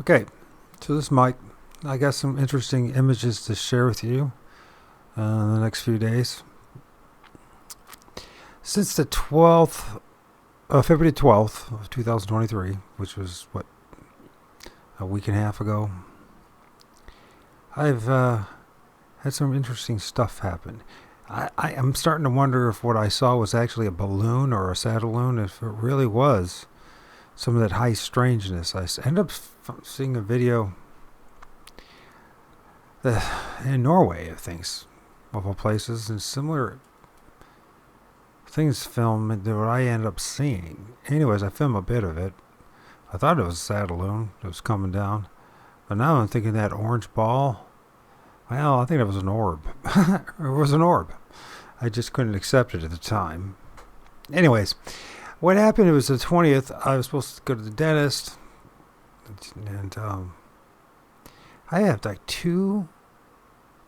Okay, so this mic, I got some interesting images to share with you in the next few days. Since the 12th, February 12th of 2023, which was, a week and a half ago, I've had some interesting stuff happen. I am starting to wonder if what I saw was actually a balloon or a satelloon, if it really was some of that high strangeness. I ended up seeing a video in Norway of things, of all places, and similar things filmed that what I ended up seeing. Anyways, I filmed a bit of it. I thought it was a satelloon that was coming down, but now I'm thinking that orange ball. Well, I think it was an orb. It was an orb. I just couldn't accept it at the time. Anyways, what happened, it was the 20th. I was supposed to go to the dentist, and I had like 2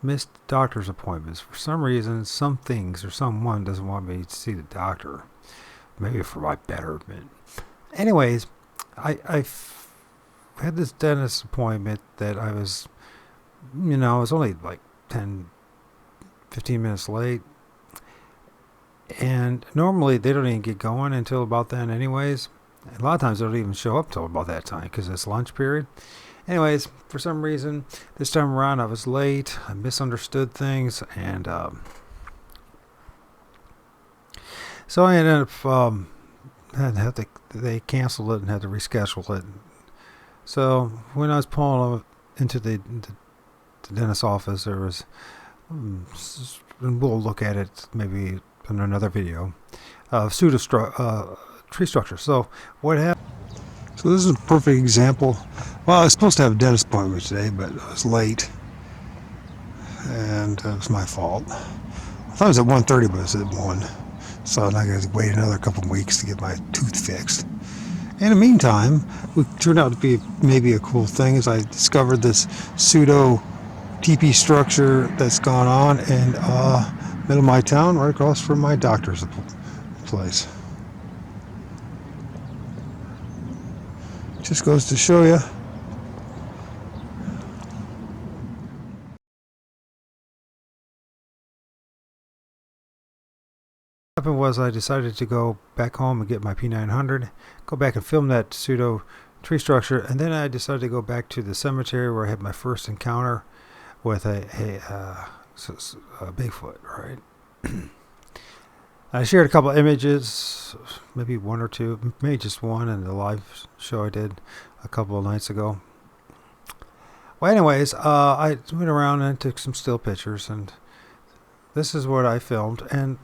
missed doctor's appointments. For some reason, some things or someone doesn't want me to see the doctor. Maybe for my betterment. Anyways, I had this dentist appointment that I was only like 10, 15 minutes late. And normally they don't even get going until about then anyways. A lot of times they don't even show up till about that time because it's lunch period. Anyways, for some reason, this time around I was late. I misunderstood things, and so I ended up they canceled it and had to reschedule it. So when I was pulling into the dentist's office, there was, and we'll look at it maybe in another video, tree structure. So what happened? So this is a perfect example. Well, I was supposed to have a dentist appointment today, but I was late, and it was my fault. I thought it was at 1:30, but it was at 1. So I got to wait another couple of weeks to get my tooth fixed. In the meantime, what turned out to be maybe a cool thing is I discovered this pseudo teepee structure that's gone on in middle of my town, right across from my doctor's place. Just goes to show you. What happened was I decided to go back home and get my P900, go back and film that pseudo tree structure, and then I decided to go back to the cemetery where I had my first encounter with a Bigfoot, right? I shared a couple of images, maybe 1 or 2, maybe just 1 in the live show I did a couple of nights ago. Well, anyways, I went around and took some still pictures, and this is what I filmed. And,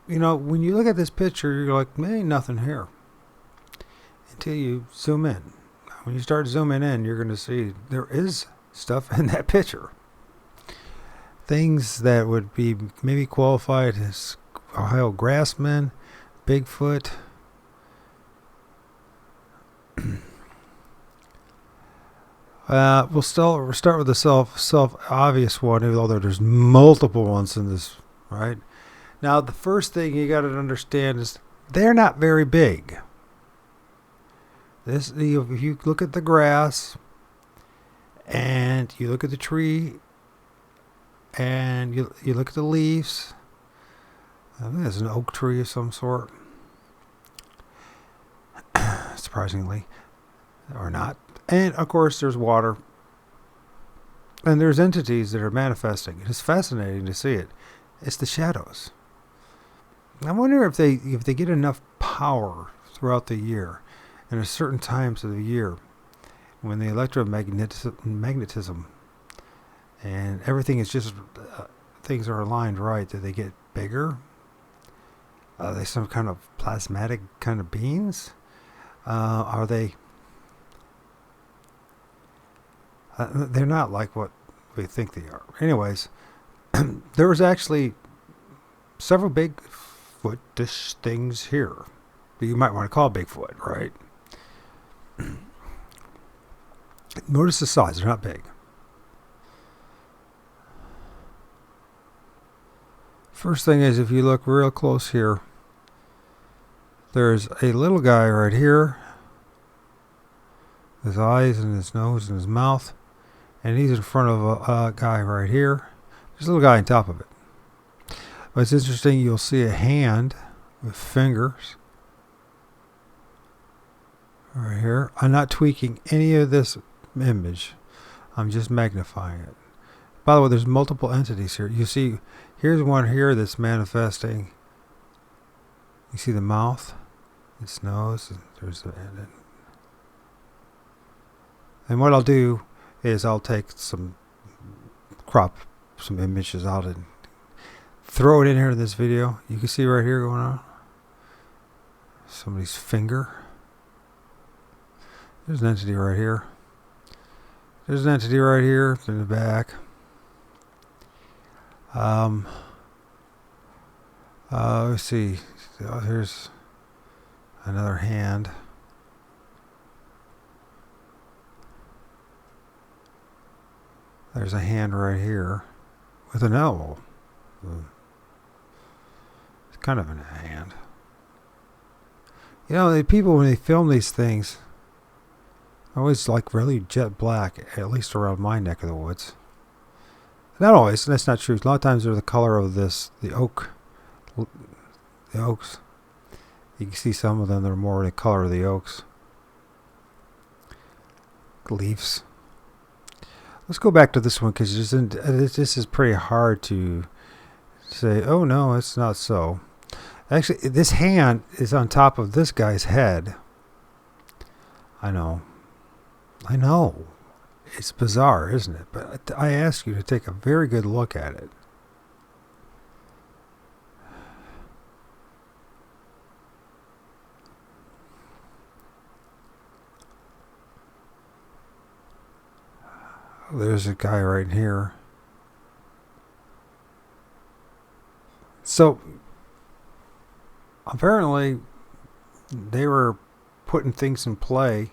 when you look at this picture, you're like, there ain't nothing here until you zoom in. When you start zooming in, you're going to see there is stuff in that picture. Things that would be maybe qualified as Ohio Grassman, Bigfoot. We'll start with the self-obvious one, even though there's multiple ones in this, right? Now, the first thing you got to understand is they're not very big. If you look at the grass, and you look at the tree, and you look at the leaves. I think there's an oak tree of some sort. Surprisingly. Or not. And, of course, there's water. And there's entities that are manifesting. It's fascinating to see it. It's the shadows. I wonder if they get enough power throughout the year, and at certain times of the year, when the electromagnetism and everything is just things are aligned right, that they get bigger. Are they some kind of plasmatic kind of beings? Are they? They're not like what we think they are. Anyways, there was actually several Bigfoot-ish things here that you might want to call Bigfoot, right? Notice the size; they're not big. First thing is, if you look real close here, there's a little guy right here, his eyes and his nose and his mouth. And he's in front of a guy right here. There's a little guy on top of it. But it's interesting, you'll see a hand with fingers right here. I'm not tweaking any of this image. I'm just magnifying it. By the way, there's multiple entities here. You see, here's one here that's manifesting. You see the mouth, its nose. There's and what I'll do is I'll take crop some images out and throw it in here in this video. You can see right here going on. Somebody's finger. There's an entity right here. There's an entity right here in the back. Let's see. Here's another hand. There's a hand right here with an elbow. It's kind of a hand. You know, the people, when they film these things, always like really jet black, at least around my neck of the woods. Not always, that's not true. A lot of times they're the color of the oaks. You can see some of them that are more the color of the oaks. Leaves. Let's go back to this one, because this is pretty hard to say, oh no, it's not so. Actually, this hand is on top of this guy's head. I know. It's bizarre, isn't it? But I ask you to take a very good look at it. There's a guy right here. So apparently they were putting things in play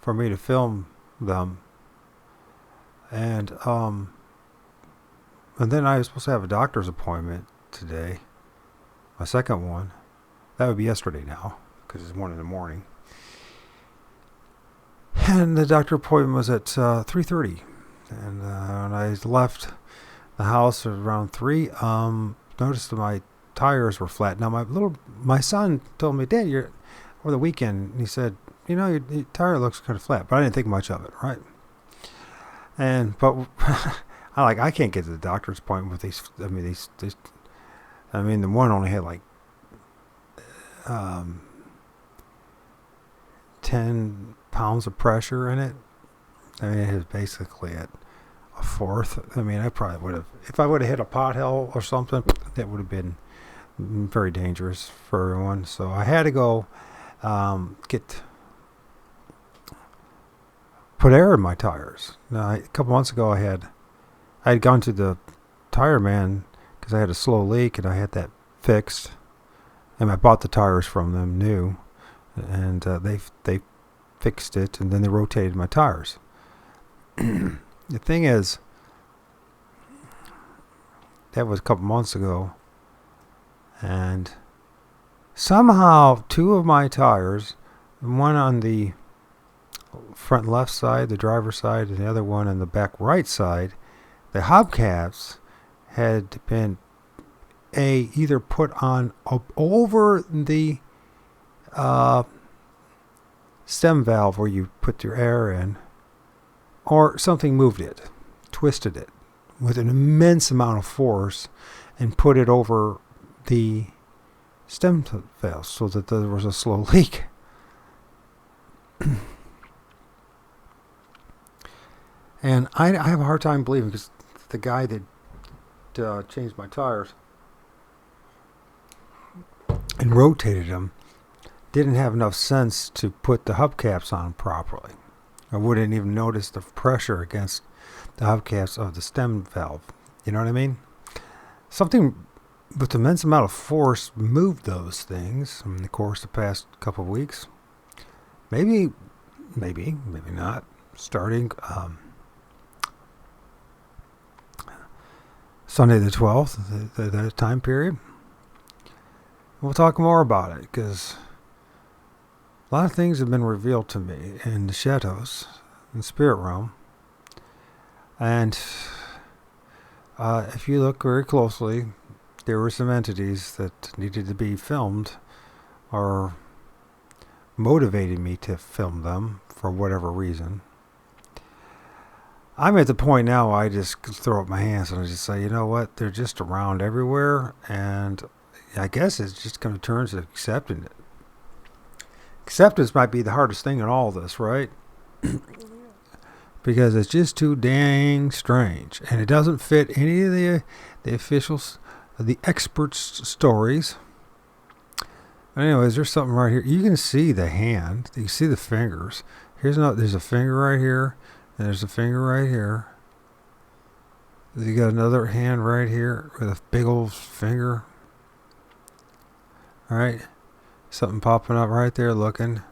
for me to film them, and then I was supposed to have a doctor's appointment today, my second one. That would be yesterday now, because it's 1 in the morning, and the doctor appointment was at 3:30, and when I left the house around 3, noticed that my tires were flat. Now my son told me, Dad, you're over the weekend, and he said, you know, your tire looks kind of flat, but I didn't think much of it, right? But I can't get to the doctor's appointment with these. The one only had like 10 pounds of pressure in it. I mean, it is basically at a fourth. I mean, I probably would have, if I would have hit a pothole or something, that would have been very dangerous for everyone. So I had to go put air in my tires. Now, a couple months ago, I had gone to the tire man because I had a slow leak, and I had that fixed. And I bought the tires from them new, and they fixed it, and then they rotated my tires. The thing is, that was a couple months ago, and somehow 2 of my tires, one on the front left side, the driver's side, and the other one on the back right side, the hubcaps had been either put on over the stem valve where you put your air in, or something moved it, twisted it with an immense amount of force and put it over the stem valve so that there was a slow leak. And I have a hard time believing, because the guy that changed my tires and rotated them didn't have enough sense to put the hubcaps on properly. I wouldn't even notice the pressure against the hubcaps of the stem valve. You know what I mean? Something with immense amount of force moved those things in the course of the past couple of weeks. Maybe not. Starting Sunday the 12th, that time period. We'll talk more about it, because A lot of things have been revealed to me in the shadows, in the spirit realm. And if you look very closely, there were some entities that needed to be filmed or motivated me to film them for whatever reason. I'm at the point now I just throw up my hands and I just say, you know what, they're just around everywhere, and I guess it's just going to turn to accepting it. Acceptance might be the hardest thing in all this, right? Because it's just too dang strange, and it doesn't fit any of the officials, the experts' stories. But anyways, there's something right here. You can see the hand. You can see the fingers. There's a finger right here, and there's a finger right here. You got another hand right here with a big old finger. All right, something popping up right there, looking.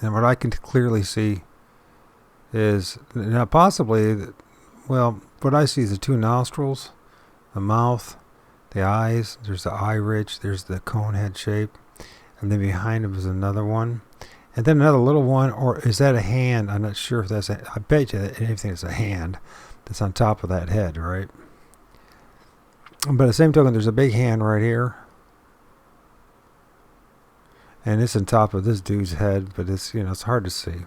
And what I can clearly see is now possibly, well, what I see is the two nostrils, the mouth, the eyes. There's the eye ridge. There's the cone head shape, and then behind him is another one, and then another little one. Or is that a hand? I'm not sure if that's I bet you that anything is a hand that's on top of that head, right? But at the same token, there's a big hand right here. And it's on top of this dude's head, but it's hard to see.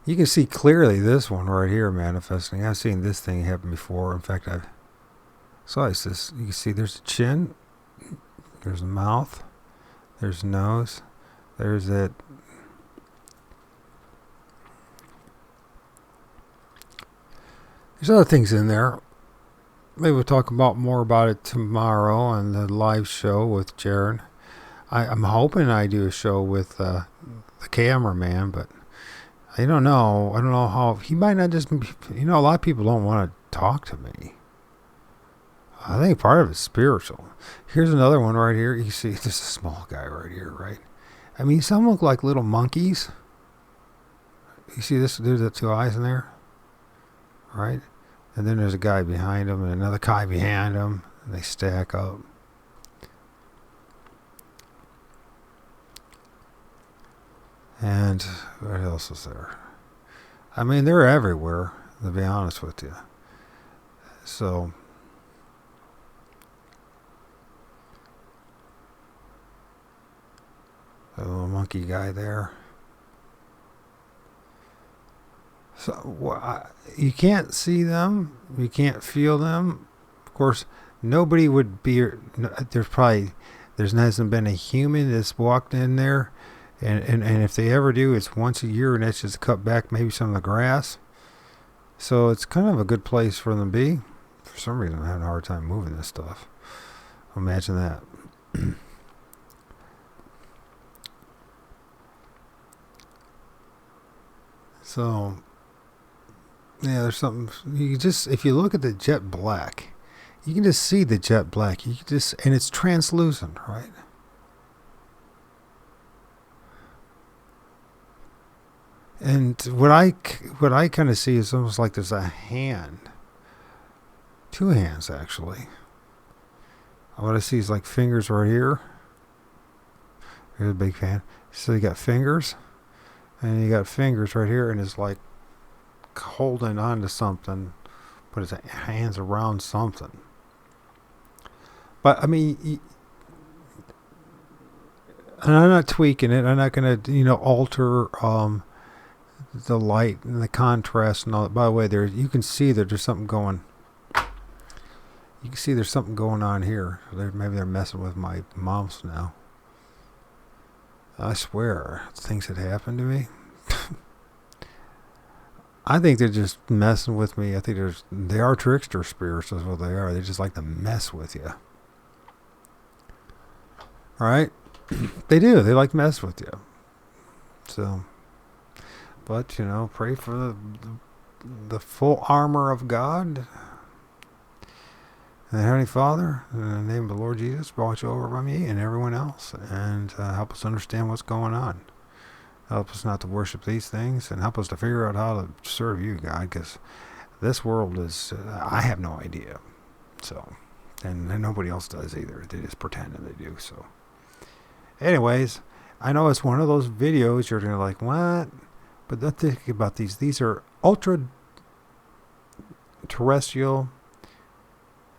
You can see clearly this one right here manifesting. I've seen this thing happen before. In fact, I saw this. You can see there's the chin, there's the mouth, there's the nose, there's that. There's other things in there. Maybe we'll talk more about it tomorrow on the live show with Jared. I'm hoping I do a show with the cameraman, but I don't know. I don't know how. He might not just, a lot of people don't want to talk to me. I think part of it's spiritual. Here's another one right here. You see, this is a small guy right here, right? I mean, some look like little monkeys. You see this? There's the two eyes in there, right? And then there's a guy behind him and another guy behind him, and they stack up. And what else is there? I mean, they're everywhere, to be honest with you. So, a little monkey guy there. So, you can't see them. You can't feel them. Of course, nobody would be... There hasn't been a human that's walked in there. And if they ever do, it's once a year, and that's just cut back maybe some of the grass. So it's kind of a good place for them to be. For some reason, I'm having a hard time moving this stuff. Imagine that. So, yeah, there's something. If you look at the jet black, you can just see the jet black. And it's translucent, right? And what I kind of see is almost like there's a hand. Two hands, actually. What I see is like fingers right here. Here's a big hand. So you got fingers. And you got fingers right here. And it's like holding on to something. But his hands around something. But, I mean... And I'm not tweaking it. I'm not going to, alter... the light and the contrast and all that. By the way, you can see that there's something going. You can see there's something going on here. Maybe they're messing with my mouse now. I swear, things that happened to me. I think they're just messing with me. I think they are trickster spirits, is what they are. They just like to mess with you. All right? They do. They like to mess with you. So... But, pray for the full armor of God. And the Heavenly Father, in the name of the Lord Jesus, watch over by me and everyone else. And help us understand what's going on. Help us not to worship these things. And help us to figure out how to serve you, God. Because this world is, I have no idea. So, and nobody else does either. They just pretend that they do. So, Anyways, I know it's one of those videos you're gonna like, what? But don't think about these. These are ultra terrestrial,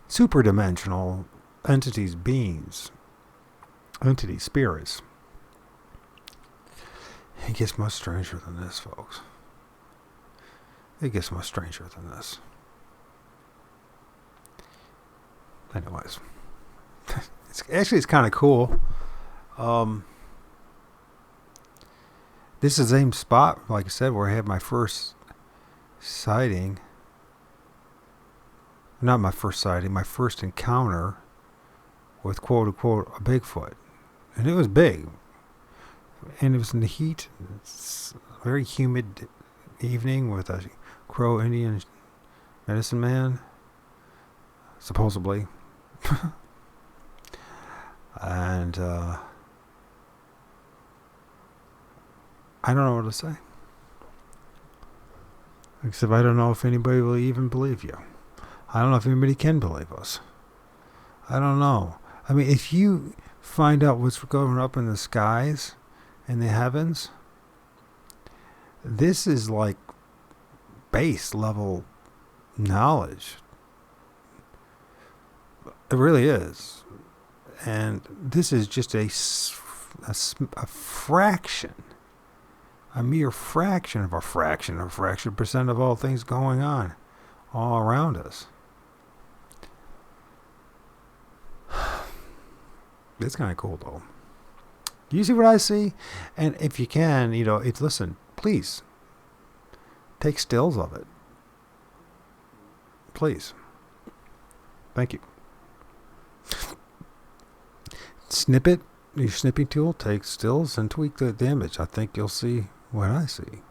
super dimensional entities, beings, entities, spirits. It gets much stranger than this, folks. It gets much stranger than this. Anyways, it's kind of cool. This is the same spot, like I said, where I had my first sighting. Not my first sighting, my first encounter with quote unquote a Bigfoot. And it was big. And it was in the heat. It's a very humid evening with a Crow Indian medicine man, supposedly. And I don't know what to say. Except I don't know if anybody will even believe you. I don't know if anybody can believe us. I don't know. I mean, if you find out what's going up in the skies and the heavens, this is like base level knowledge. It really is. And this is just a fraction, a mere fraction of a fraction percent of all things going on all around us. It's kind of cool, though. Do you see what I see? And if you can, listen, please take stills of it. Please. Thank you. Snip it, your snipping tool, take stills and tweak the image. I think you'll see what I see.